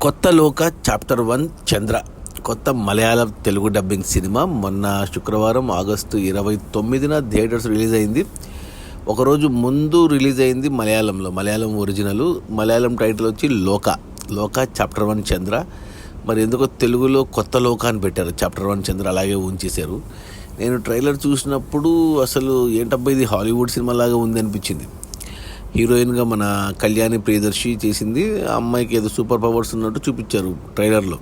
కొత్త లోక చాప్టర్ 1 చంద్ర కొత్త మలయాళం తెలుగు డబ్బింగ్ సినిమా మొన్న శుక్రవారం ఆగస్టు 29న థియేటర్స్ రిలీజ్ అయింది. ఒకరోజు ముందు రిలీజ్ అయింది మలయాళం ఒరిజినల్. మలయాళం టైటిల్ వచ్చి లోక చాప్టర్ 1 చంద్ర. మరి ఎందుకో తెలుగులో కొత్త లోక అని పెట్టారు, చాప్టర్ 1 చంద్ర అలాగే ఉంచేశారు. నేను ట్రైలర్ చూసినప్పుడు అసలు ఏంటబ్బా ఇది హాలీవుడ్ సినిమా లాగా ఉంది అనిపించింది. హీరోయిన్గా మన కళ్యాణి ప్రియదర్శి చేసింది. ఆ అమ్మాయికి ఏదో సూపర్ పవర్స్ ఉన్నట్టు చూపించారు ట్రైలర్లో.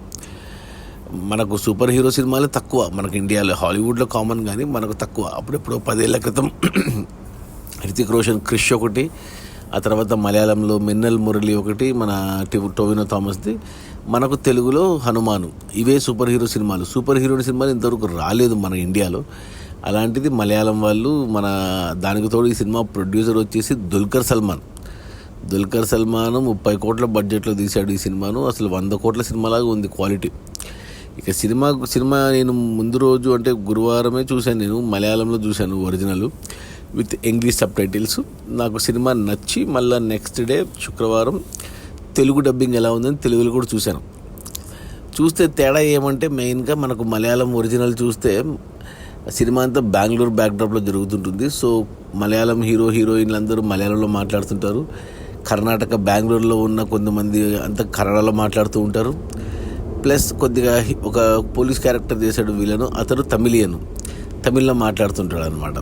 మనకు సూపర్ హీరో సినిమాలే తక్కువ మనకు ఇండియాలో, హాలీవుడ్లో కామన్ కానీ మనకు తక్కువ. అప్పుడెప్పుడో 10 ఏళ్ల క్రితం హృతిక్ రోషన్ క్రిష్ ఒకటి, ఆ తర్వాత మలయాళంలో మిన్నల్ మురళి ఒకటి, మన టొవినో థామస్ది. మనకు తెలుగులో హనుమాను. ఇవే సూపర్ హీరో సినిమాలు ఇంతవరకు రాలేదు మన ఇండియాలో. అలాంటిది మలయాళం వాళ్ళు మన దానికి తోడు ఈ సినిమా ప్రొడ్యూసర్ వచ్చేసి దుల్కర్ సల్మాన్ 30 కోట్ల బడ్జెట్లో తీశాడు ఈ సినిమాను. అసలు 100 కోట్ల సినిమాలాగా ఉంది క్వాలిటీ. ఇక సినిమా నేను ముందు రోజు అంటే గురువారమే చూశాను, నేను మలయాళంలో చూశాను original with English sub titles. నాకు సినిమా నచ్చి మళ్ళీ నెక్స్ట్ డే శుక్రవారం తెలుగు డబ్బింగ్ ఎలా ఉందని తెలుగులో కూడా చూస్తే తేడా ఏమంటే మెయిన్గా మనకు మలయాళం ఒరిజినల్ చూస్తే సినిమా అంతా బెంగళూరు బ్యాక్డ్రాప్లో జరుగుతుంటుంది. సో మలయాళం హీరోయిన్లు అందరూ మలయాళంలో మాట్లాడుతుంటారు. కర్ణాటక బెంగళూరులో ఉన్న కొంతమంది అంతా కన్నడలో మాట్లాడుతూ ఉంటారు. ప్లస్ కొద్దిగా ఒక పోలీస్ క్యారెక్టర్ చేశాడు విలను, అతడు తమిళ్లో మాట్లాడుతుంటాడు అనమాట.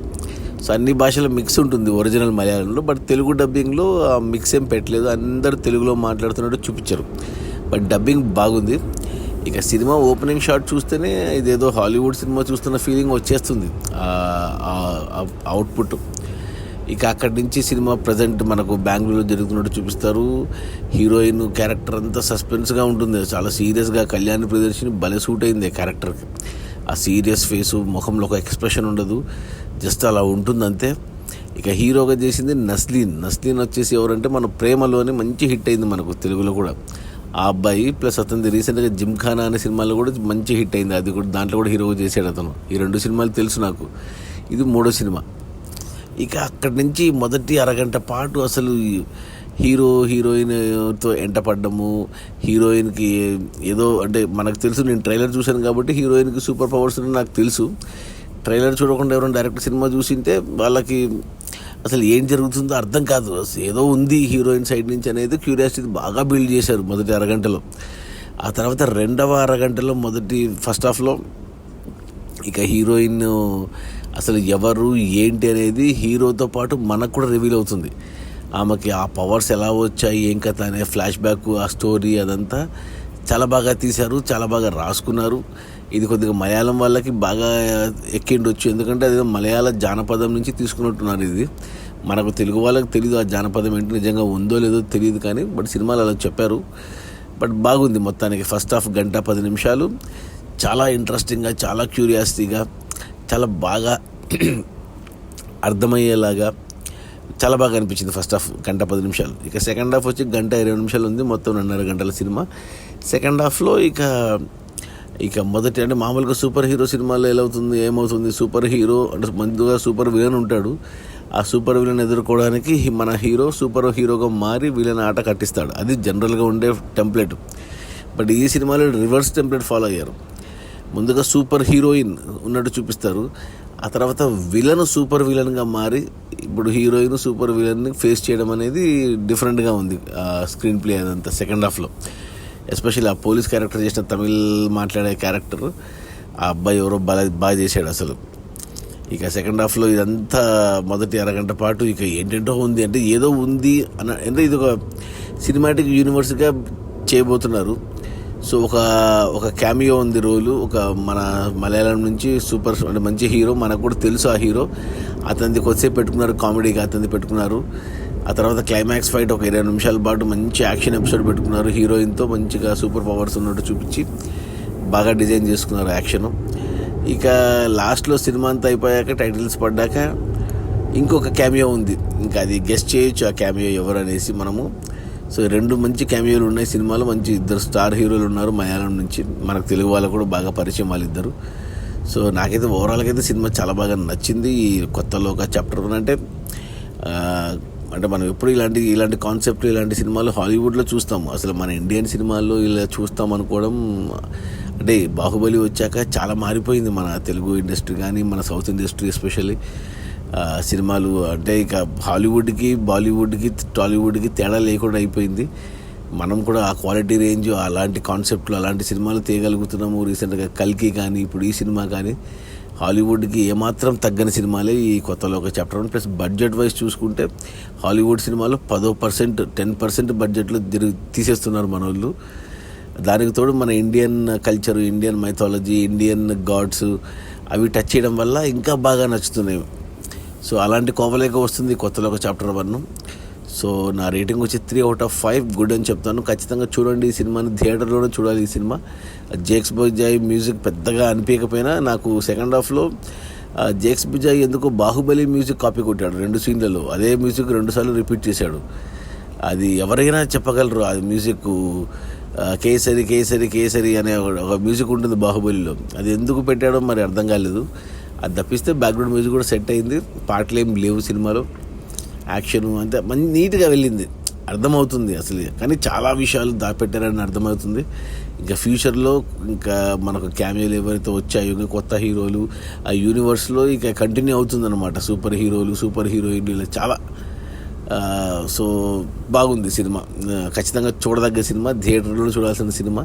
సో అన్ని భాషల మిక్స్ ఉంటుంది ఒరిజినల్ మలయాళంలో. బట్ తెలుగు డబ్బింగ్లో ఆ మిక్స్ ఏం పెట్టలేదు, అందరూ తెలుగులో మాట్లాడుతున్నట్టు చూపించారు. బట్ డబ్బింగ్ బాగుంది. ఇక సినిమా ఓపెనింగ్ షాట్ చూస్తేనే ఇదేదో హాలీవుడ్ సినిమా చూస్తున్న ఫీలింగ్ వచ్చేస్తుంది అవుట్పుట్. ఇక అక్కడి నుంచి సినిమా ప్రజెంట్ మనకు బెంగళూరులో జరుగుతున్నట్టు చూపిస్తారు. హీరోయిన్ క్యారెక్టర్ అంతా సస్పెన్స్గా ఉంటుంది, చాలా సీరియస్గా. కళ్యాణి ప్రియదర్శిని భలే సూట్ అయింది క్యారెక్టర్కి. ఆ సీరియస్ ఫేసు, ముఖంలో ఒక ఎక్స్ప్రెషన్ ఉండదు, జస్ట్ అలా ఉంటుంది అంతే. ఇక హీరోగా చేసింది నస్లీన్ వచ్చేసి ఎవరంటే మన ప్రేమలోనే మంచి హిట్ అయింది మనకు తెలుగులో కూడా ఆ అబ్బాయి. ప్లస్ అతనిది రీసెంట్గా జిమ్ఖానా అనే సినిమాలో కూడా మంచి హిట్ అయింది, అది కూడా దాంట్లో కూడా హీరోగా చేశాడు అతను. ఈ 2 సినిమాలు తెలుసు నాకు, ఇది 3వ సినిమా. ఇక అక్కడి నుంచి మొదటి అరగంట పాటు అసలు హీరోయిన్తో ఎంటపడ్డము, హీరోయిన్కి ఏదో అంటే మనకు తెలుసు, నేను ట్రైలర్ చూశాను కాబట్టి హీరోయిన్కి సూపర్ పవర్స్ అని నాకు తెలుసు. ట్రైలర్ చూడకుండా ఎవరైనా డైరెక్ట్ సినిమా చూసింటే వాళ్ళకి అసలు ఏం జరుగుతుందో అర్థం కాదు. ఏదో ఉంది హీరోయిన్ సైడ్ నుంచి అనేది క్యూరియాసిటీ బాగా బిల్డ్ చేశారు మొదటి అరగంటలో. ఆ తర్వాత 2వ అరగంటలో ఫస్ట్ హాఫ్లో ఇక హీరోయిన్ అసలు ఎవరు ఏంటి అనేది హీరోతో పాటు మనకు కూడా రివీల్ అవుతుంది. ఆమెకి ఆ పవర్స్ ఎలా వచ్చాయి, ఏం కథ అనే ఫ్లాష్ బ్యాక్, ఆ స్టోరీ అదంతా చాలా బాగా తీశారు, చాలా బాగా రాసుకున్నారు. ఇది కొద్దిగా మలయాళం వాళ్ళకి బాగా ఎక్కిండొచ్చు, ఎందుకంటే అది మలయాళ జానపదం నుంచి తీసుకున్నట్టున్నారు. ఇది మనకు తెలుగు వాళ్ళకి తెలియదు ఆ జానపదం ఏంటి, నిజంగా ఉందో లేదో తెలియదు, కానీ బట్ సినిమాలు అలా చెప్పారు. బట్ బాగుంది మొత్తానికి. ఫస్ట్ హాఫ్ 1 గంట 10 నిమిషాలు చాలా ఇంట్రెస్టింగ్గా, చాలా క్యూరియాసిటీగా, చాలా బాగా అర్థమయ్యేలాగా చాలా బాగా అనిపించింది ఫస్ట్ హాఫ్ 1 గంట 10 నిమిషాలు. ఇక సెకండ్ హాఫ్ వచ్చి 1 గంట 20 నిమిషాలు ఉంది, మొత్తం 2.5 గంటల సినిమా. సెకండ్ హాఫ్లో ఇక మొదటి అంటే మామూలుగా సూపర్ హీరో సినిమాలో ఏమవుతుంది, సూపర్ హీరో అంటే ముందుగా సూపర్ విలన్ ఉంటాడు. ఆ సూపర్ విలన్ ఎదుర్కోవడానికి మన హీరో సూపర్ హీరోగా మారి విలన్ ఆట కట్టిస్తాడు. అది జనరల్గా ఉండే టెంప్లెట్. బట్ ఈ సినిమాలో రివర్స్ టెంప్లెట్ ఫాలో అయ్యారు. ముందుగా సూపర్ హీరోయిన్ ఉన్నట్టు చూపిస్తారు, ఆ తర్వాత విలన్ సూపర్ విలన్గా మారి ఇప్పుడు హీరోయిన్ సూపర్ విలన్ని ఫేస్ చేయడం అనేది డిఫరెంట్గా ఉంది స్క్రీన్ ప్లే అదంతా సెకండ్ హాఫ్లో. ఎస్పెషల్లీ ఆ పోలీస్ క్యారెక్టర్ చేసిన తమిళ్ మాట్లాడే క్యారెక్టర్, ఆ అబ్బాయి ఎవరో బాగా చేశాడు అసలు. ఇక సెకండ్ హాఫ్లో ఇదంతా మొదటి అరగంట పాటు ఇక ఏంటంటో ఉంది, అంటే ఏదో ఉంది అంటే ఇది ఒక సినిమాటిక్ యూనివర్స్గా చేయబోతున్నారు. సో ఒక క్యామియో ఉంది రోలు, ఒక మన మలయాళం నుంచి సూపర్ అంటే మంచి హీరో, మనకు కూడా తెలుసు ఆ హీరో. అతనిది కొద్దిసేపు పెట్టుకున్నారు, కామెడీగా అతనిది పెట్టుకున్నారు. ఆ తర్వాత క్లైమాక్స్ ఫైట్ ఒక 20 నిమిషాల పాటు మంచి యాక్షన్ ఎపిసోడ్ పెట్టుకున్నారు. హీరోయిన్తో మంచిగా సూపర్ పవర్స్ ఉన్నట్టు చూపించి బాగా డిజైన్ చేసుకున్నారు యాక్షను. ఇక లాస్ట్లో సినిమా అంతా అయిపోయాక టైటిల్స్ పడ్డాక ఇంకొక క్యామియో ఉంది, ఇంకా అది గెస్ట్ చేయొచ్చు ఆ క్యామియో ఎవరు అనేసి మనము. సో 2 మంచి క్యామియోలు ఉన్నాయి సినిమాలో, మంచి 2 స్టార్ హీరోలు ఉన్నారు మలయాళం నుంచి. మనకు తెలుగు వాళ్ళకు కూడా బాగా పరిచయం వాళ్ళిద్దరు. సో నాకైతే ఓవరాల్గా అయితే సినిమా చాలా బాగా నచ్చింది. ఈ కొత్త లోక చాప్టర్ 1 అంటే అంటే మనం ఎప్పుడు ఇలాంటి కాన్సెప్ట్ ఇలాంటి సినిమాలు హాలీవుడ్లో చూస్తాము. అసలు మన ఇండియన్ సినిమాల్లో ఇలా చూస్తాం అనుకోవడం, అంటే బాహుబలి వచ్చాక చాలా మారిపోయింది మన తెలుగు ఇండస్ట్రీ కానీ మన సౌత్ ఇండస్ట్రీ ఎస్పెషల్లీ. సినిమాలు అంటే ఇక హాలీవుడ్కి బాలీవుడ్కి టాలీవుడ్కి తేడా లేకుండా అయిపోయింది. మనం కూడా ఆ క్వాలిటీ రేంజ్ అలాంటి కాన్సెప్ట్లు అలాంటి సినిమాలు తీయగలుగుతున్నాము. రీసెంట్గా కల్కి కానీ ఇప్పుడు ఈ సినిమా కానీ హాలీవుడ్కి ఏమాత్రం తగ్గని సినిమాలే ఈ కొత్తలో ఒక చాప్టర్ 1. ప్లస్ బడ్జెట్ వైజ్ చూసుకుంటే హాలీవుడ్ సినిమాలో 10% 10% బడ్జెట్లో తీసేస్తున్నారు మన వాళ్ళు. దానికి తోడు మన Indian culture, Indian mythology, Indian gods అవి టచ్ చేయడం వల్ల ఇంకా బాగా నచ్చుతున్నాయి. సో అలాంటి కోవలేక వస్తుంది కొత్తలో ఒక చాప్టర్ 1. సో నా రేటింగ్ వచ్చి 3/5 గుడ్ అని చెప్తాను. ఖచ్చితంగా చూడండి ఈ సినిమాని, థియేటర్లోనే చూడాలి ఈ సినిమా. జేక్స్ బుజాయ్ మ్యూజిక్ పెద్దగా అనిపించకపోయినా నాకు సెకండ్ హాఫ్లో జేక్స్ బుజాయ్ ఎందుకో బాహుబలి మ్యూజిక్ కాపీ కొట్టాడు 2 సీన్లలో. అదే మ్యూజిక్ 2 సార్లు రిపీట్ చేశాడు. అది ఎవరైనా చెప్పగలరు. అది మ్యూజిక్ కేసరి కేసరి కేసరి అనే ఒక మ్యూజిక్ ఉంటుంది బాహుబలిలో. అది ఎందుకు పెట్టాడో మరి అర్థం కాలేదు. అది తప్పిస్తే బ్యాక్గ్రౌండ్ మ్యూజిక్ కూడా సెట్ అయింది. పాటలు ఏం లేవు సినిమాలో. యాక్షన్ అంతే మంచి నీట్గా వెళ్ళింది, అర్థమవుతుంది అసలు. కానీ చాలా విషయాలు దాపెట్టారని అర్థమవుతుంది. ఇంకా ఫ్యూచర్లో ఇంకా మనకు క్యామియోలు ఎవరైతే వచ్చాయో ఇంకా కొత్త హీరోలు ఆ యూనివర్స్లో ఇక కంటిన్యూ అవుతుందన్నమాట. సూపర్ హీరోలు, సూపర్ హీరోయిన్లు చాలా. సో బాగుంది సినిమా, ఖచ్చితంగా చూడదగ్గ సినిమా, థియేటర్లో చూడాల్సిన సినిమా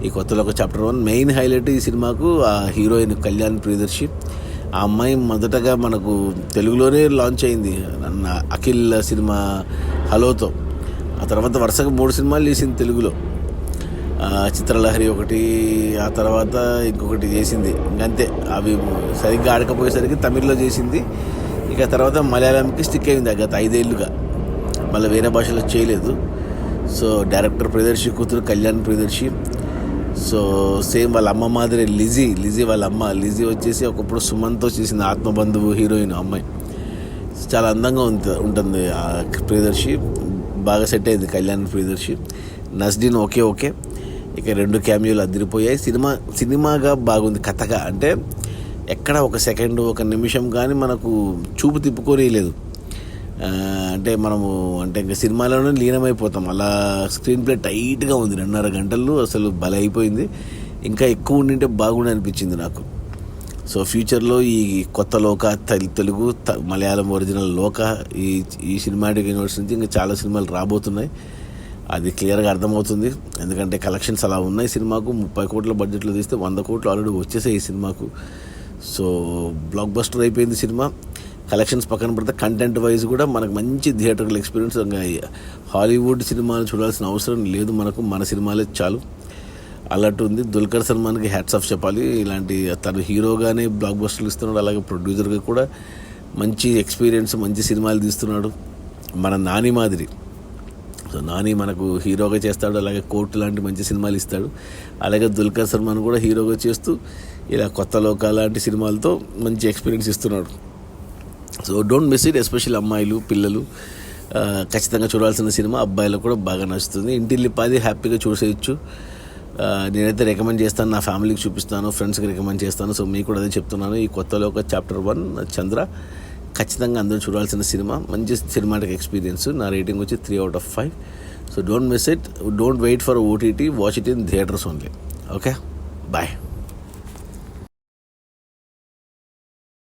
ఈ కొత్తలో ఒక చాప్టర్ 1. మెయిన్ హైలైట్ ఈ సినిమాకు ఆ హీరోయిన్ కళ్యాణ్ ప్రియదర్శి. ఆ అమ్మాయి మొదటగా మనకు తెలుగులోనే లాంచ్ అయింది అఖిల్ సినిమా హలోతో. ఆ తర్వాత వరుసగా 3 సినిమాలు చేసింది తెలుగులో. చిత్రలహరి ఒకటి, ఆ తర్వాత ఇంకొకటి చేసింది. ఇంకంతే, అవి సరిగ్గా ఆడకపోయేసరికి తమిళ్లో చేసింది. ఇక తర్వాత మలయాళంకి స్టిక్ అయింది గత 5 ఏళ్ళుగా. మళ్ళీ వేరే భాషలో చేయలేదు. సో డైరెక్టర్ ప్రియదర్శి కూతురు కళ్యాణ్ ప్రియదర్శి. సో సేమ్ వాళ్ళ అమ్మ మాదిరి లిజీ వాళ్ళ అమ్మ. లిజీ వచ్చేసి ఒకప్పుడు సుమన్తో చేసింది ఆత్మబంధువు హీరోయిన్ అమ్మాయి. చాలా అందంగా ఉంటుంది ఆ ప్రియదర్శి. బాగా సెట్ అయింది కళ్యాణ్ ప్రియదర్శి. నస్డిన్ ఓకే. ఇక 2 క్యామియోలు అదిరిపోయాయి. సినిమాగా బాగుంది. కథగా అంటే ఎక్కడ ఒక సెకండ్ ఒక నిమిషం కానీ మనకు చూపు తిప్పుకోలేదు. అంటే మనము అంటే ఇంకా సినిమాలోనే లీనమైపోతాం. అలా స్క్రీన్ ప్లే టైట్గా ఉంది. 2.5 గంటలు అసలు భలే అయిపోయింది. ఇంకా ఎక్కువ ఉండింటే బాగుండి అనిపించింది నాకు. సో ఫ్యూచర్లో ఈ కొత్త లోక తెలుగు మలయాళం ఒరిజినల్ లోక ఈ సినిమాటిక్ యూనివర్స్ నుంచి ఇంకా చాలా సినిమాలు రాబోతున్నాయి. అది క్లియర్గా అర్థమవుతుంది. ఎందుకంటే కలెక్షన్స్ అలా ఉన్నాయి. సినిమాకు 30 కోట్ల బడ్జెట్లో తీస్తే 100 కోట్లు ఆల్రెడీ వచ్చేసాయి ఈ సినిమాకు. సో బ్లాక్ బస్టర్ అయిపోయింది సినిమా. కలెక్షన్స్ పక్కన పెడితే కంటెంట్ వైజ్ కూడా మనకు మంచి థియేటర్ల ఎక్స్పీరియన్స్. హాలీవుడ్ సినిమాలు చూడాల్సిన అవసరం లేదు మనకు, మన సినిమాలే చాలు అన్నట్టు ఉంది. దుల్కర్ సల్మాన్కి హ్యాట్స్ ఆఫ్ చెప్పాలి. ఇలాంటి తను హీరోగానే బ్లాక్ బస్టర్లు ఇస్తున్నాడు, అలాగే ప్రొడ్యూసర్గా కూడా మంచి ఎక్స్పీరియన్స్, మంచి సినిమాలు తీస్తున్నాడు. మన నాని మాదిరి. సో నాని మనకు హీరోగా చేస్తాడు, అలాగే కోర్టు లాంటి మంచి సినిమాలు ఇస్తాడు. అలాగే దుల్కర్ సల్మాన్ కూడా హీరోగా చేస్తూ ఇలా కొత్త లోక లాంటి సినిమాలతో మంచి ఎక్స్పీరియన్స్ ఇస్తున్నాడు. So don't miss it. Especially అమ్మాయిలు, పిల్లలు ఖచ్చితంగా చూడాల్సిన సినిమా. అబ్బాయిలకు కూడా బాగా నచ్చుతుంది. ఇంటిల్లిపాది హ్యాపీగా చూసేయచ్చు. నేనైతే రికమెండ్ చేస్తాను, నా ఫ్యామిలీకి చూపిస్తాను, ఫ్రెండ్స్కి రికమెండ్ చేస్తాను. సో మీకు కూడా అదే చెప్తున్నాను. ఈ కొత్తలో ఒక చాప్టర్ 1 చంద్ర ఖచ్చితంగా అందరూ చూడాల్సిన సినిమా. మంచి సినిమాటిక్ ఎక్స్పీరియన్స్. నా రేటింగ్ వచ్చి 3/5. So don't miss it. Don't wait for OTT. Watch it in theatres only. Okay, bye.